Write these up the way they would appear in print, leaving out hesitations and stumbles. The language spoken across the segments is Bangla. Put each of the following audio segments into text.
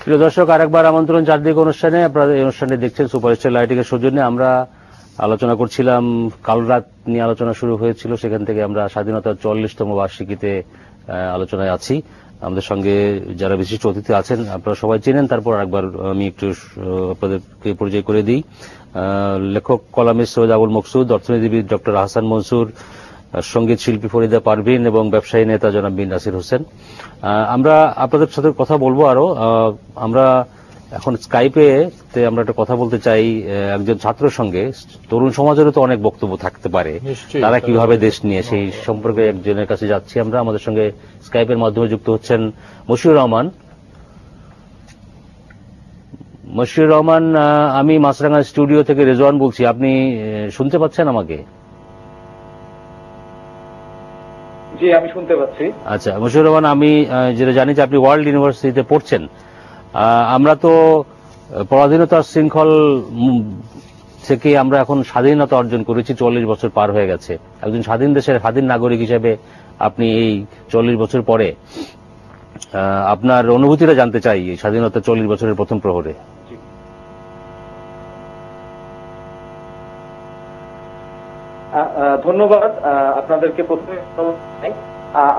প্রিয় দর্শক, আরেকবার আমন্ত্রণ চারদিক অনুষ্ঠানে। আপনারা এই অনুষ্ঠানে দেখছেন সুপারস্টার লাইটিং এর সৌজন্যে। আমরা আলোচনা করছিলাম, কাল রাত নিয়ে আলোচনা শুরু হয়েছিল, সেখান থেকে আমরা স্বাধীনতার ৪০তম বার্ষিকীতে আলোচনায় আছি। আমাদের সঙ্গে যারা বিশিষ্ট অতিথি আছেন আপনারা সবাই চেনেন, তারপর একবার আমি একটু আপনাদেরকে পরিচয় করে দিই। লেখক কলামিস্ট সৈয়দ আবুল মকসুদ, অর্থনীতিবিদ ডক্টর আহসান মনসুর, সঙ্গীত শিল্পী ফরিদা পারভিন এবং ব্যবসায়ী নেতা জনাব বিন নাসির হোসেন। আমরা আপনাদের সাথে কথা বলবো আরো। আমরা এখন স্কাইপে আমরা একটা কথা বলতে চাই একজন ছাত্রের সঙ্গে। তরুণ সমাজেরও তো অনেক বক্তব্য থাকতে পারে, তারা কিভাবে দেশ নিয়ে, সেই সম্পর্কে একজনের কাছে যাচ্ছি আমরা। আমাদের সঙ্গে স্কাইপের মাধ্যমে যুক্ত হচ্ছেন মশিউর রহমান। মশিউর রহমান, আমি মাছরাঙ্গা স্টুডিও থেকে রেজওয়ান বলছি। আপনি শুনতে পাচ্ছেন আমাকে? জি, আমি শুনতে পাচ্ছি। আচ্ছা মশিউর রহমান, আমি যেটা জানি যে আপনি ওয়ার্ল্ড ইউনিভার্সিটিতে পড়ছেন। আমরা তো পরাধীনতার শৃঙ্খল থেকে আমরা এখন স্বাধীনতা অর্জন করেছি, ৪০ বছর পার হয়ে গেছে। একজন স্বাধীন দেশের স্বাধীন নাগরিক হিসেবে আপনি এই ৪০ বছর পরে আপনার অনুভূতিটা জানতে চাই এই স্বাধীনতা ৪০ বছরের প্রথম প্রহরে। ধন্যবাদ আপনাদেরকে। প্রথমে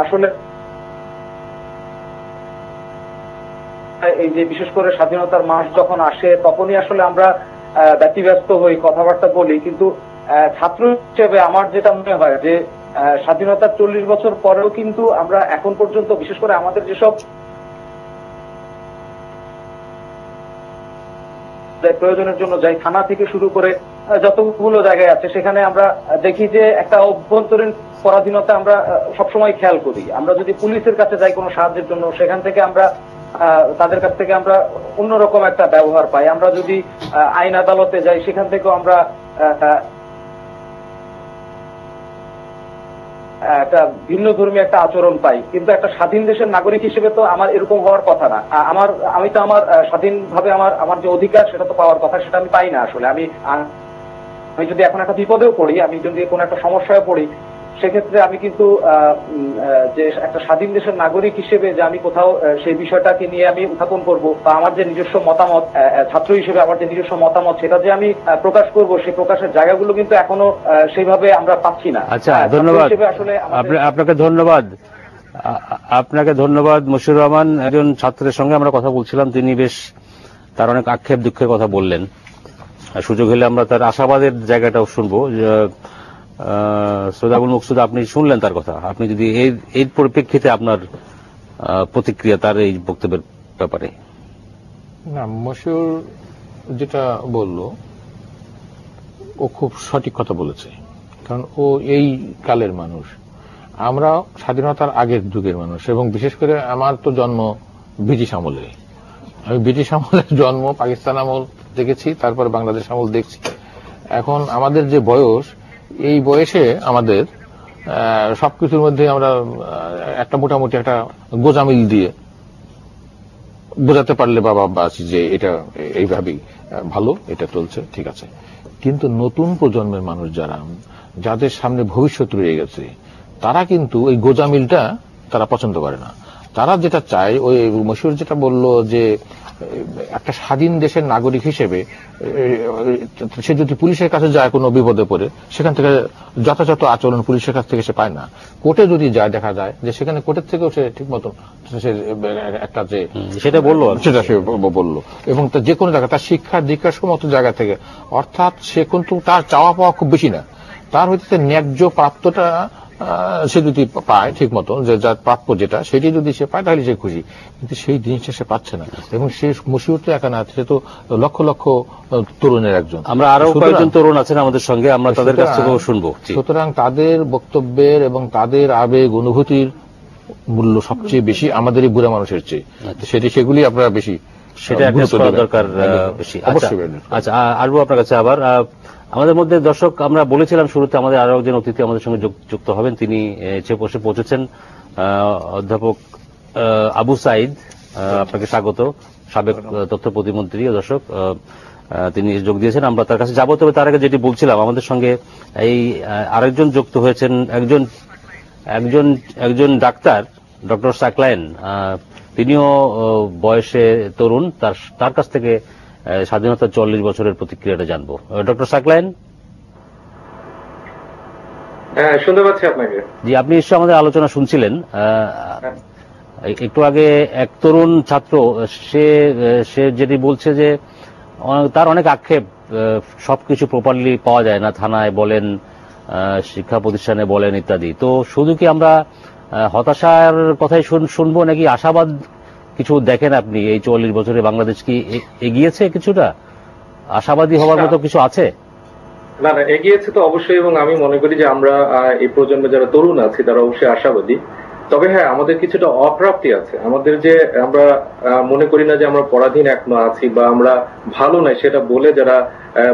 আসলে এই যে বিশেষ করে স্বাধীনতার মাস যখন আসে তখনই আসলে আমরা ব্যতিব্যস্ত হই, কথাবার্তা বলি, কিন্তু ছাত্র হিসেবে আমার যেটা মনে হয় যে স্বাধীনতার ৪০ বছর পরেও কিন্তু আমরা এখন পর্যন্ত বিশেষ করে আমাদের যেসব প্রয়োজনের জন্য যাই, থানা থেকে শুরু করে যতগুলো জায়গায় আছে, সেখানে আমরা দেখি যে একটা অভ্যন্তরীণ পরাধীনতা আমরা সবসময় খেয়াল করি। আমরা যদি পুলিশের কাছে যাই কোনো সাহায্যের জন্য, সেখান থেকে আমরা তাদের কাছ থেকে আমরা অন্যরকম একটা ব্যবহার পাই। আমরা যদি আইন আদালতে যাই, সেখান থেকেও আমরা একটা ভিন্ন ধর্মী একটা আচরণ পাই। কিন্তু একটা স্বাধীন দেশের নাগরিক হিসেবে তো আমার এরকম হওয়ার কথা না। আমি তো আমার স্বাধীনভাবে আমার যে অধিকার সেটা তো পাওয়ার কথা, সেটা আমি পাই না। আসলে আমি যদি এখন একটা বিপদেও পড়ি, আমি যদি কোনো একটা সমস্যায় পড়ি, সেক্ষেত্রে আমি কিন্তু যে একটা স্বাধীন দেশের নাগরিক হিসেবে যে আমি কোথাও সেই বিষয়টাকে নিয়ে আমি উত্থাপন করব, বা আমার যে নিজস্ব মতামত, ছাত্র হিসেবে আমার যে নিজস্ব মতামত সেটা যে আমি প্রকাশ করব, সেই প্রকাশের জায়গাগুলো কিন্তু এখনো সেইভাবে আমরা পাচ্ছি না। আচ্ছা, ধন্যবাদ। আসলে আপনাকে ধন্যবাদ। আপনাকে ধন্যবাদ মশিউর রহমান। একজন ছাত্রের সঙ্গে আমরা কথা বলছিলাম, তিনি বেশ তার অনেক আক্ষেপ দুঃখের কথা বললেন। সুযোগ হলে আমরা তার আশাবাদের জায়গাটাও শুনবো। সৈয়দ আবুল মকসুদ, আপনি শুনলেন তার কথা, আপনি যদি এর পরিপ্রেক্ষিতে আপনার প্রতিক্রিয়া তার এই বক্তব্যের ব্যাপারে। না, মশিউর যেটা বলল ও খুব সঠিক কথা বলেছে, কারণ ও এই কালের মানুষ। আমরা স্বাধীনতার আগের যুগের মানুষ, এবং বিশেষ করে আমার তো জন্ম ব্রিটিশ আমলে। আমি ব্রিটিশ আমলের জন্ম, পাকিস্তান আমল দেখেছি, তারপর বাংলাদেশ আমল দেখছি। এখন আমাদের যে বয়স, এই বয়সে আমাদের সবকিছুর মধ্যে আমরা একটা মোটামুটি একটা গোজামিল দিয়ে বোঝাতে পারলে বাবা বাসি যে এটা এইভাবেই ভালো, এটা চলছে, ঠিক আছে। কিন্তু নতুন প্রজন্মের মানুষ যাদের সামনে ভবিষ্যৎ রয়ে গেছে, তারা কিন্তু এই গোজামিলটা তারা পছন্দ করে না। তারা যেটা চায়, ওই মশিউর যেটা বলল যে একটা স্বাধীন দেশের নাগরিক হিসেবে সে যদি পুলিশের কাছে যায় কোনো বিপদে পড়ে, সেখান থেকে যথাযথ আচরণ পুলিশের কাছ থেকে সে পায় না। কোর্টে যদি যায়, দেখা যায় যে সেখানে কোর্টের থেকেও সে ঠিক মতো একটা যে সেটা সে বললো, এবং যে কোনো জায়গায় তার শিক্ষা দীক্ষা সমস্ত জায়গা থেকে, অর্থাৎ সে কিন্তু তার চাওয়া পাওয়া খুব বেশি না, তার হইতে ন্যায্য প্রাপ্তটা সে যদি পায় ঠিক মতো, যে যার প্রাপ্য যেটা, সেটি যদি সে পায় তাহলে সে খুশি। কিন্তু সেই জিনিসটা সে পাচ্ছে না, এবং সে মুসিবত একা না, সে তো লক্ষ লক্ষ তরুণের একজন। আমরা আরো কয়েকজন তরুণ আছেন আমাদের সঙ্গে, আমরা তাদের কাছ থেকেও শুনবো। সুতরাং তাদের বক্তব্যের এবং তাদের আবেগ অনুভূতির মূল্য সবচেয়ে বেশি আমাদের এই বুড়া মানুষের চেয়ে। সেগুলি আপনারা বেশি সেটা দরকার বেশি। আচ্ছা, আসবো আপনার কাছে আবার। আমাদের মধ্যে দর্শক, আমরা বলেছিলাম শুরুতে আমাদের আরো একজন অতিথি আমাদের সঙ্গে যুক্ত হবেন। তিনি চেপোষে পৌঁছেছেন, অধ্যাপক আবু সাইদ। আপনাকে স্বাগত, সাবেক তথ্য প্রতিমন্ত্রী। দর্শক, তিনি যোগ দিয়েছেন, আমরা তার কাছে যাবো। তবে তার আগে যেটি বলছিলাম, আমাদের সঙ্গে এই আরেকজন যুক্ত হয়েছেন, একজন ডাক্তার, ডক্টর সাকলায়েন, তিনিও বয়সে তরুণ, তার কাছ থেকে স্বাধীনতার 40 বছরের প্রতিক্রিয়াটা জানবো। ডক্টর সাকলায়েন। হ্যাঁ, শুনতে পাচ্ছি আপনাকে। জি, আপনি নিশ্চয়ই আমাদের আলোচনা শুনছিলেন। একটু আগে এক তরুণ ছাত্র সে যেটি বলছে যে তার অনেক আক্ষেপ, সবকিছু প্রপারলি পাওয়া যায় না, থানায় বলেন, শিক্ষা প্রতিষ্ঠানে বলেন, ইত্যাদি। তো শুধু কি আমরা হতাশার কথাই শুনবো, নাকি আশাবাদ কিছু দেখেন আপনি? এই 40 বছরে বাংলাদেশ কি এগিয়েছে কিছুটা? আশাবাদী হওয়ার মতো কিছু আছে? না, এগিয়েছে তো অবশ্যই, এবং আমি মনে করি যে আমরা এই প্রজন্মে যারা তরুণ আছি তারা অবশ্যই আশাবাদী। তবে হ্যাঁ, আমাদের কিছুটা অপ্রাপ্তি আছে। আমাদের যে আমরা মনে করি না যে আমরা পরাধীন এখনো আছি বা আমরা ভালো নাই, সেটা বলে যারা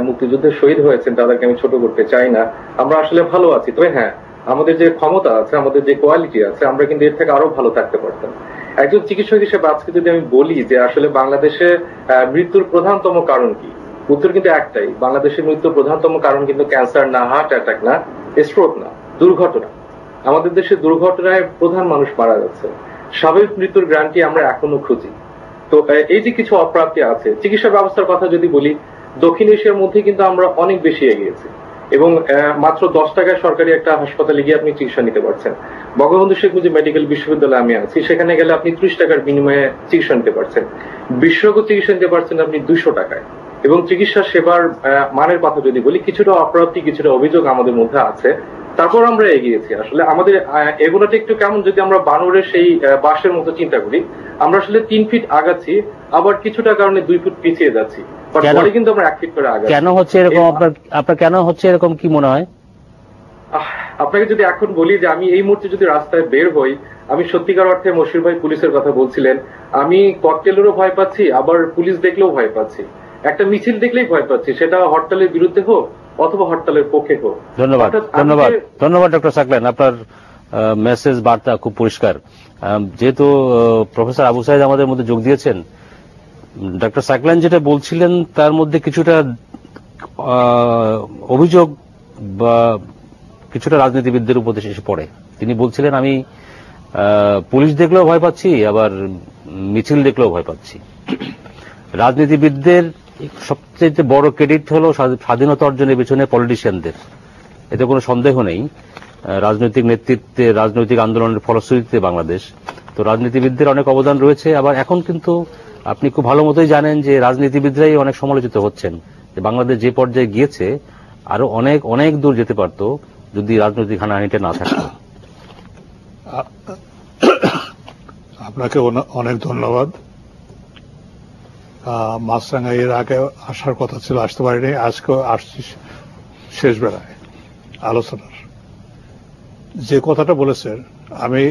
মুক্তিযুদ্ধে শহীদ হয়েছেন তাদেরকে আমি ছোট করতে চাই না। আমরা আসলে ভালো আছি। তবে হ্যাঁ, আমাদের যে ক্ষমতা আছে, আমাদের যে কোয়ালিটি আছে, আমরা কিন্তু এর থেকে আরো ভালো থাকতে পারতাম। একজন চিকিৎসক হিসেবে আজকে যদি আমি বলি যে আসলে বাংলাদেশে মৃত্যুর প্রধানতম কারণ কি, উত্তর কিন্তু একটাই। বাংলাদেশের মৃত্যুর প্রধানতম কারণ কিন্তু ক্যান্সার না, হার্ট অ্যাটাক না, স্ট্রোক না, দুর্ঘটনা। আমাদের দেশে দুর্ঘটনায় প্রধান মানুষ মারা যাচ্ছে। স্বাভাবিক মৃত্যুর গ্যারান্টি আমরা এখনো খুঁজি। তো এই যে কিছু অপ্রাপ্তি আছে, চিকিৎসা ব্যবস্থার কথা যদি বলি, দক্ষিণ এশিয়ার মধ্যে কিন্তু আমরা অনেক বেশি এগিয়েছি, এবং মাত্র 10 টাকায় সরকারি একটা হাসপাতালে গিয়ে আপনি চিকিৎসা নিতে পারছেন। বঙ্গবন্ধু শেখ মুজিব মেডিকেল বিশ্ববিদ্যালয়ে আমি আছি, সেখানে গেলে আপনি 30 টাকার বিনিময়ে চিকিৎসা নিতে পারছেন। বিশেষজ্ঞ চিকিৎসা নিতে পারছেন আপনি 200 টাকায়। এবং চিকিৎসা সেবার মানের কথা যদি বলি, কিছুটা অপ্রাপ্তি, কিছুটা অভিযোগ আমাদের মধ্যে আছে। তারপর আমরা এগিয়েছি। আসলে আমাদের এগুলোটা একটু কেমন, যদি আমরা বানরের সেই বাঁশের মতো চিন্তা করি, আমরা আসলে 3 ফিট আগাচ্ছি, আবার কিছুটা কারণে 2 ফুট পিছিয়ে যাচ্ছি, পরে কিন্তু আমরা 1 ফিট করে আগাচ্ছি। কেন হচ্ছে এরকম? আপনার কেন হচ্ছে এরকম, কি মনে হয়? আপনাকে যদি এখন বলি যে আমি এই মুহূর্তে যদি রাস্তায় বের হই, আমি সত্যিকার অর্থে মশির ভাই পুলিশের কথা বলছিলেন, আমি ককটেলেরও ভয় পাচ্ছি, আবার পুলিশ দেখলেও ভয় পাচ্ছি, একটা মিছিল দেখলেই ভয় পাচ্ছি, সেটা হরতালের বিরুদ্ধে হোক অথবা হরতালের পক্ষে হোক। ধন্যবাদ, ধন্যবাদ, ধন্যবাদ ডক্টর সাকলায়েন। আপনার মেসেজ, বার্তা খুব পরিষ্কার। যেহেতু প্রফেসর আবু সাইদ আমাদের মধ্যে যোগ দিয়েছেন, ডক্টর সাকলায়েন যেটা বলছিলেন তার মধ্যে কিছুটা অভিযোগ বা কিছুটা রাজনীতিবিদদের উপর এসে পড়ে। তিনি বলছিলেন আমি পুলিশ দেখলেও ভয় পাচ্ছি, আবার মিছিল দেখলেও ভয় পাচ্ছি। রাজনীতিবিদদের সবচেয়ে বড় ক্রেডিট হলো স্বাধীনতা অর্জনের পেছনে পলিটিশিয়ানদের, এতে কোনো সন্দেহ নেই। রাজনৈতিক নেতৃত্বে, রাজনৈতিক আন্দোলনের ফলশ্রুতিতে বাংলাদেশ, তো রাজনীতিবিদদের অনেক অবদান রয়েছে। আবার এখন কিন্তু আপনি খুব ভালো মতোই জানেন যে রাজনীতিবিদরাই অনেক সমালোচিত হচ্ছেন, যে বাংলাদেশ যে পর্যায়ে গিয়েছে আরো অনেক অনেক দূর যেতে পারত যদি রাজনৈতিক হানাহানিটা না থাকতো। আপনাকে অনেক ধন্যবাদ। মাছরাঙ্গা এর আগে আসার কথা ছিল, আসতে পারিনি, আজকেও আসছি শেষ বেলায় আলোচনার। যে কথাটা বলেছেন আমি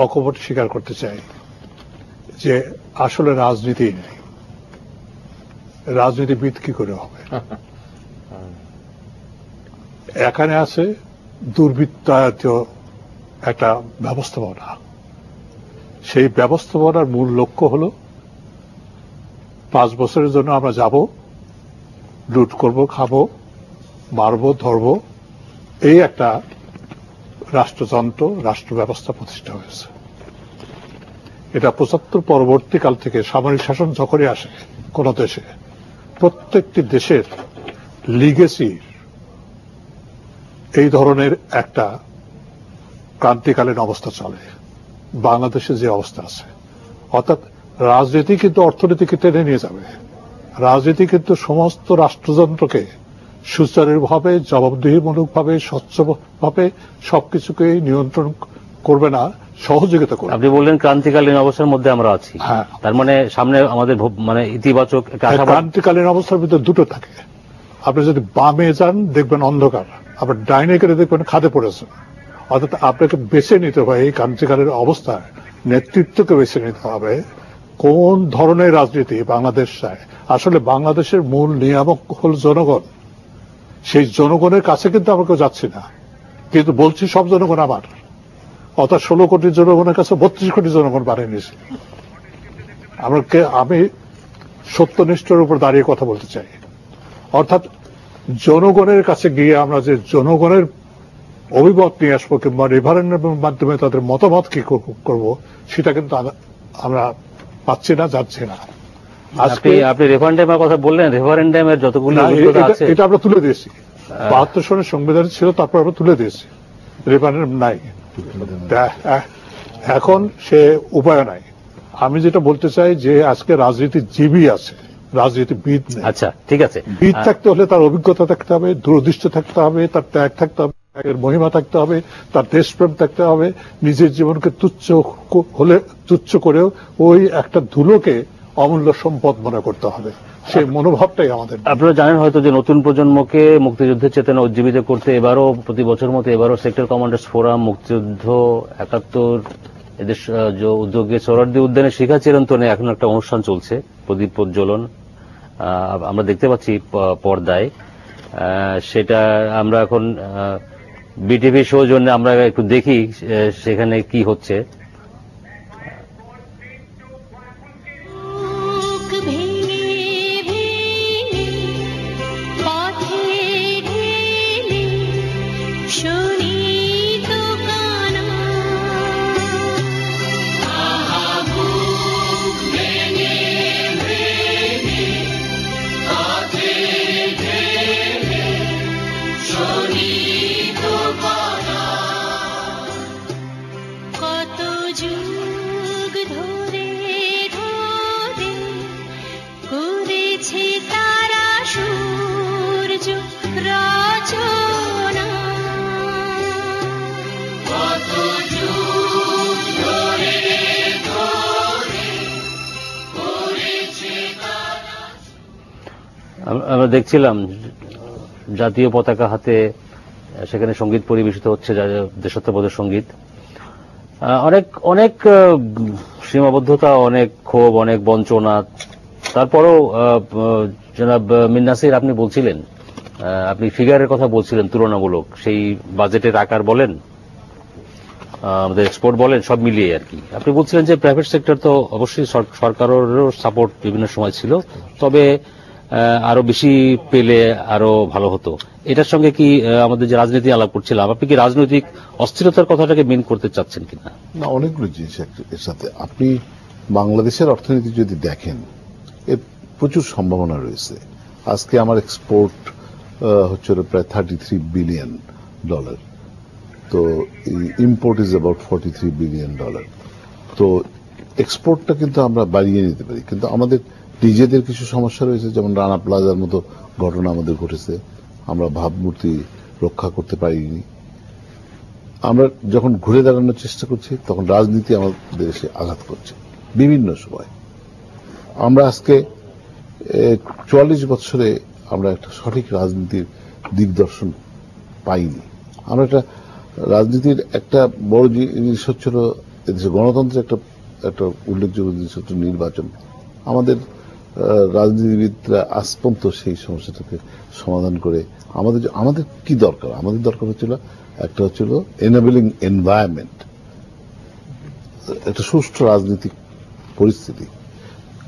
অকপট স্বীকার করতে চাই যে আসলে রাজনীতি নেই, রাজনীতিবিদ কি করে হবে? এখানে আছে দুর্বৃত্তায়িত একটা ব্যবস্থাপনা। সেই ব্যবস্থাপনার মূল লক্ষ্য হল 5 বছরের জন্য আমরা যাব, লুট করব, খাবো, মারবো, ধরবো, এই একটা রাষ্ট্রযন্ত্র, রাষ্ট্র ব্যবস্থা প্রতিষ্ঠা হয়েছে। এটা 75 পরবর্তীকাল থেকে সামরিক শাসন যখনই আসে কোন দেশে, প্রত্যেকটি দেশের লিগেসির এই ধরনের একটা ক্রান্তিকালীন অবস্থা চলে। বাংলাদেশে যে অবস্থা আছে, অর্থাৎ রাজনীতি কিন্তু অর্থনীতিকে টেনে নিয়ে যাবে, রাজনীতি কিন্তু সমস্ত রাষ্ট্রযন্ত্রকে সুচারুভাবে, জবাবদিহিমূলকভাবে, স্বচ্ছভাবে সবকিছুকে নিয়ন্ত্রণ করবে না, সহযোগিতা করবে। আপনি বললেন ক্রান্তিকালীন অবস্থার মধ্যে আমরা আছি, তার মানে সামনে আমাদের মানে ইতিবাচক ক্রান্তিকালীন অবস্থার ভিতরে দুটো থাকে। আপনি যদি বামে যান দেখবেন অন্ধকার, আবার ডাইনে গেলে দেখবেন খাদে পড়েছে। অর্থাৎ আপনাকে বেছে নিতে হবে এই ক্রান্তিকালীন অবস্থায়, নেতৃত্বকে বেছে নিতে হবে কোন ধরনের রাজনীতি বাংলাদেশ চায়। আসলে বাংলাদেশের মূল নিয়ামক হল জনগণ। সেই জনগণের কাছে কিন্তু আমরা কেউ যাচ্ছি না, কিন্তু বলছি সব জনগণ আমার, অর্থাৎ 16 কোটি জনগণের কাছে 32 কোটি জনগণ বানিয়ে নিয়েছে। আমি সত্যনিষ্ঠের উপর দাঁড়িয়ে কথা বলতে চাই। অর্থাৎ জনগণের কাছে গিয়ে আমরা যে জনগণের অভিমত নিয়ে আসবো কিংবা রেফারেন্ডামের মাধ্যমে তাদের মতামত কি করব, সেটা কিন্তু আমরা পাচ্ছি না, যাচ্ছি না। আপনি রেফারেন্ডামের কথা বললেন, রেফারেন্ডামের যতগুলো আছে এটা আমরা তুলে দিয়েছি, 72 সনের সংবিধান ছিল, তারপর আমরা তুলে দিয়েছি, রেফারেন্ডাম নাই এখন, সে উপায় নাই। আমি যেটা বলতে চাই যে আজকে রাজনীতিজীবী আছে, রাজনীতিবিদ নেই। আচ্ছা, ঠিক আছে। বিদ থাকতে হলে তার অভিজ্ঞতা থাকতে হবে, দূরদৃষ্টি থাকতে হবে, তার ত্যাগ থাকতে হবে, ত্যাগের মহিমা থাকতে হবে, তার দেশপ্রেম থাকতে হবে, নিজের জীবনকে তুচ্ছ করেও ওই একটা ধুলোকে অমূল্য সম্পদ মনে করতে হবে, সেই মনোভাবটাই আমাদের। আপনারা জানেন হয়তো যে নতুন প্রজন্মকে মুক্তিযুদ্ধের চেতনা উজ্জীবিত করতে এবারও প্রতি বছর মতো এবারও সেক্টর কমান্ডার্স ফোরাম, মুক্তিযুদ্ধ 71 এদের উদ্যোগে সোহরাওয়ার্দী উদ্যানে শিখা চিরন্তনে এখন একটা অনুষ্ঠান চলছে, প্রদীপ প্রজ্বলন, আমরা দেখতে পাচ্ছি পর্দায়। সেটা আমরা এখন বিটিভি সৌজন্যে আমরা একটু দেখি সেখানে কি হচ্ছে। আমরা দেখছিলাম জাতীয় পতাকা হাতে সেখানে সঙ্গীত পরিবেশিত হচ্ছে, দেশাত্মবোধক সঙ্গীত। অনেক অনেক সীমাবদ্ধতা, অনেক ক্ষোভ, অনেক বঞ্চনা, তারপরও জনাব মিন নাসির আপনি বলছিলেন, আপনি ফিগারের কথা বলছিলেন তুলনামূলক, সেই বাজেটের আকার বলেন, আমাদের এক্সপোর্ট বলেন, সব মিলিয়ে আর কি। আপনি বলছিলেন যে প্রাইভেট সেক্টর তো অবশ্যই সরকারেরও সাপোর্ট বিভিন্ন সময় ছিল, তবে আরো বেশি পেলে আরো ভালো হতো। এটার সঙ্গে কি আমাদের যে রাজনীতি আলাপ করছিলাম, আপনি কি রাজনৈতিক অস্থিরতার কথাটাকে মিন করতে চাচ্ছেন কিনা? না, অনেকগুলো জিনিস এর সাথে। আপনি বাংলাদেশের অর্থনীতি যদি দেখেন, এর প্রচুর সম্ভাবনা রয়েছে। আজকে আমার এক্সপোর্ট হচ্ছে প্রায় $33 বিলিয়ন, তো ইম্পোর্ট ইজ অ্যাবাউট $43 বিলিয়ন। তো এক্সপোর্টটা কিন্তু আমরা বাড়িয়ে নিতে পারি, কিন্তু আমাদের নিজেদের কিছু সমস্যা রয়েছে, যেমন রানা প্লাজার মতো ঘটনা আমাদের ঘটেছে, আমরা ভাবমূর্তি রক্ষা করতে পারিনি। আমরা যখন ঘুরে দাঁড়ানোর চেষ্টা করছি, তখন রাজনীতি আমাদের এসে আঘাত করছে বিভিন্ন সময়। আমরা আজকে 44 বছরে আমরা একটা সঠিক রাজনীতির দিগদর্শন পাইনি। আমরা একটা রাজনীতির একটা বড় জিনিস হচ্ছিল এদেশে গণতন্ত্রের একটা উল্লেখযোগ্য জিনিস হচ্ছে নির্বাচন। আমাদের রাজনীতিবিদরা আজ পর্যন্ত সেই সমস্যাটাকে সমাধান করে আমাদের কি দরকার, আমাদের দরকার হচ্ছিল একটা হচ্ছিল এনাবেলিং এনভায়রনমেন্ট, একটা সুষ্ঠু রাজনৈতিক পরিস্থিতি।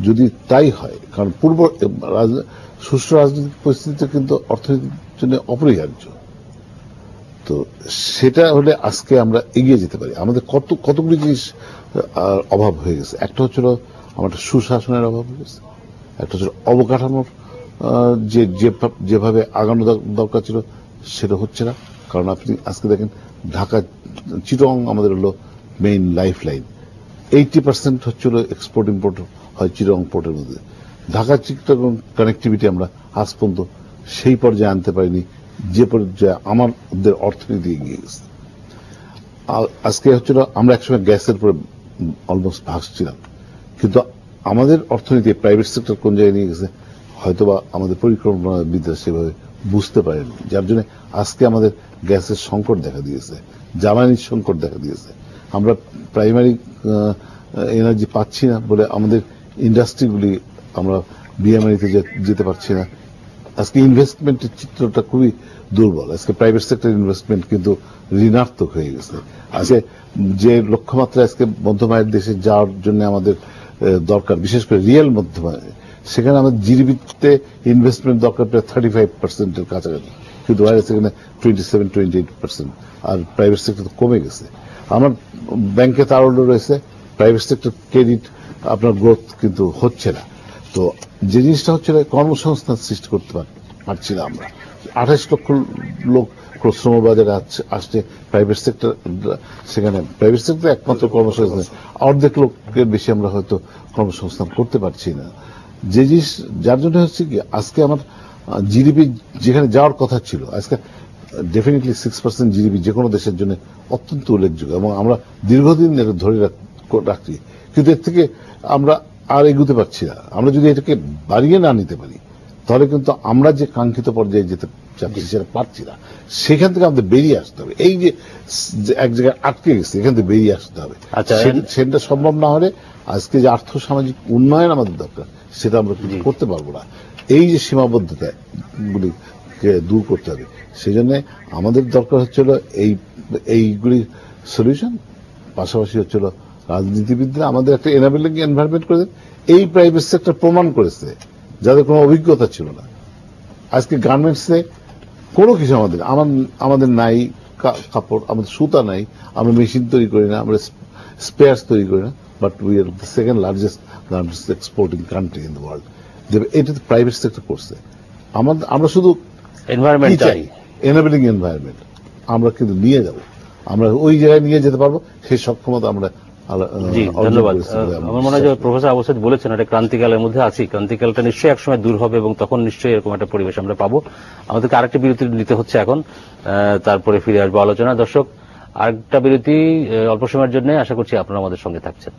যদি তাই হয়, কারণ সুষ্ঠু রাজনৈতিক পরিস্থিতিটা কিন্তু অর্থনীতির জন্য অপরিহার্য, তো সেটা হলে আজকে আমরা এগিয়ে যেতে পারি। আমাদের কতগুলি জিনিস অভাব হয়ে গেছে। একটা হচ্ছিল আমাদের সুশাসনের অভাব হয়ে গেছে, একটা হচ্ছে অবকাঠামোর যেভাবে আগানো দরকার ছিল সেটা হচ্ছে না। কারণ আপনি আজকে দেখেন ঢাকা চিটং আমাদের হলো মেইন লাইফ লাইন, 80% হচ্ছিল এক্সপোর্ট ইম্পোর্ট হয় চিটং পোর্টের মধ্যে। ঢাকা চিটং কানেক্টিভিটি আমরা আজ পর্যন্ত সেই পর্যায়ে আনতে পারিনি যে পর্যায়ে আমাদের অর্থনীতি এগিয়ে গেছে। আজকে হচ্ছিল আমরা একসময় গ্যাসের উপরে অলমোস্ট ভাসছিলাম, কিন্তু আমাদের অর্থনীতি প্রাইভেট সেক্টর কোন জায়গায় নিয়ে গেছে হয়তোবা আমাদের পরিকল্পনাবিদরা সেভাবে বুঝতে পারেনি, যার জন্য আজকে আমাদের গ্যাসের সংকট দেখা দিয়েছে, জ্বালানির সংকট দেখা দিয়েছে। আমরা প্রাইমারি এনার্জি পাচ্ছি না বলে আমাদের ইন্ডাস্ট্রিগুলি আমরা বিএমআইতে যেতে পারছি না। আজকে ইনভেস্টমেন্টের চিত্রটা খুবই দুর্বল। আজকে প্রাইভেট সেক্টর ইনভেস্টমেন্ট কিন্তু ঋণাত্মক হয়ে গেছে। আজকে যে লক্ষ্যমাত্রা আজকে মধ্যমায়ের দেশে যাওয়ার জন্য আমাদের দরকার, বিশেষ করে রিয়েল মধ্যমায়, সেখানে আমাদের জিডিপিতে ইনভেস্টমেন্ট দরকার প্রায় 35% কাছাকাছি। কিন্তু সেখানে 27-28%, আর প্রাইভেট সেক্টর কমে গেছে। আমার ব্যাংকে তারল্য রয়েছে, প্রাইভেট সেক্টর ক্রেডিট আপনার গ্রোথ কিন্তু হচ্ছে না। তো যে জিনিসটা হচ্ছে কর্মসংস্থান সৃষ্টি করতে পারছি না আমরা। 28 লক্ষ লোক শ্রমবাজারে আসছে, প্রাইভেট সেক্টর, সেখানে প্রাইভেট সেক্টর একমাত্র কর্মসংস্থান, অর্ধেক লোকের বেশি আমরা হয়তো কর্মসংস্থান করতে পারছি না। যে জিনিস যার জন্য হচ্ছে কি আজকে আমার জিডিপি যেখানে যাওয়ার কথা ছিল, আজকে ডেফিনেটলি 6% জিডিপি যে কোনো দেশের জন্য অত্যন্ত উল্লেখযোগ্য, এবং আমরা দীর্ঘদিন এটা ধরে রাখছি, কিন্তু এর থেকে আমরা আর এগুতে পারছি না। আমরা যদি এটাকে বাড়িয়ে না নিতে পারি তাহলে কিন্তু আমরা যে কাঙ্ক্ষিত পর্যায়ে যেতে চাচ্ছি সেটা পারছি না। সেখান থেকে আমাদের বেরিয়ে আসতে হবে। এই যে এক জায়গায় আটকে গেছে, এখান থেকে বেরিয়ে আসতে হবে। সেটা সম্ভব না হলে আজকে যে আর্থ সামাজিক উন্নয়ন আমাদের দরকার সেটা আমরা কিছু করতে পারবো না। এই যে সীমাবদ্ধতা গুলিকে দূর করতে হবে, সেই জন্য আমাদের দরকার হচ্ছিল এইগুলি সলিউশন। পাশাপাশি হচ্ছিল রাজনীতিবিদরা আমাদের একটা এনাবেলিং এনভায়রনমেন্ট করে দেন। এই প্রাইভেট সেক্টর প্রমাণ করেছে যাদের কোনো অভিজ্ঞতা ছিল না। আজকে গার্মেন্টসে কোনো কিছু আমাদের নাই, কাপড়, আমাদের সুতা নাই, আমরা মেশিন তৈরি করি না, আমরা স্পেয়ার্স তৈরি করি না, but we are the second largest garments exporting country in the world. এটা প্রাইভেট সেক্টর করছে। আমরা শুধু এনভায়রনমেন্ট চাই, এনাবেলিং এনভায়রনমেন্ট আমরা কিন্তু নিয়ে যাব, আমরা ওই জায়গায় নিয়ে যেতে পারবো, সেই সক্ষমতা আমরা। জি, ধন্যবাদ। আমার মনে হয় যে প্রফেসর আবু সাঈদ বলেছেন এটা ক্রান্তিকালের মধ্যে আছি, ক্রান্তিকালটা নিশ্চয়ই একসময় দূর হবে এবং তখন নিশ্চয়ই এরকম একটা পরিবেশ আমরা পাবো। আমাদেরকে আরেকটা বিরতি নিতে হচ্ছে এখন, তারপরে ফিরে আসবো আলোচনা। দর্শক, আরেকটা বিরতি অল্প সময়ের জন্য, আশা করছি আপনারা আমাদের সঙ্গে থাকছেন।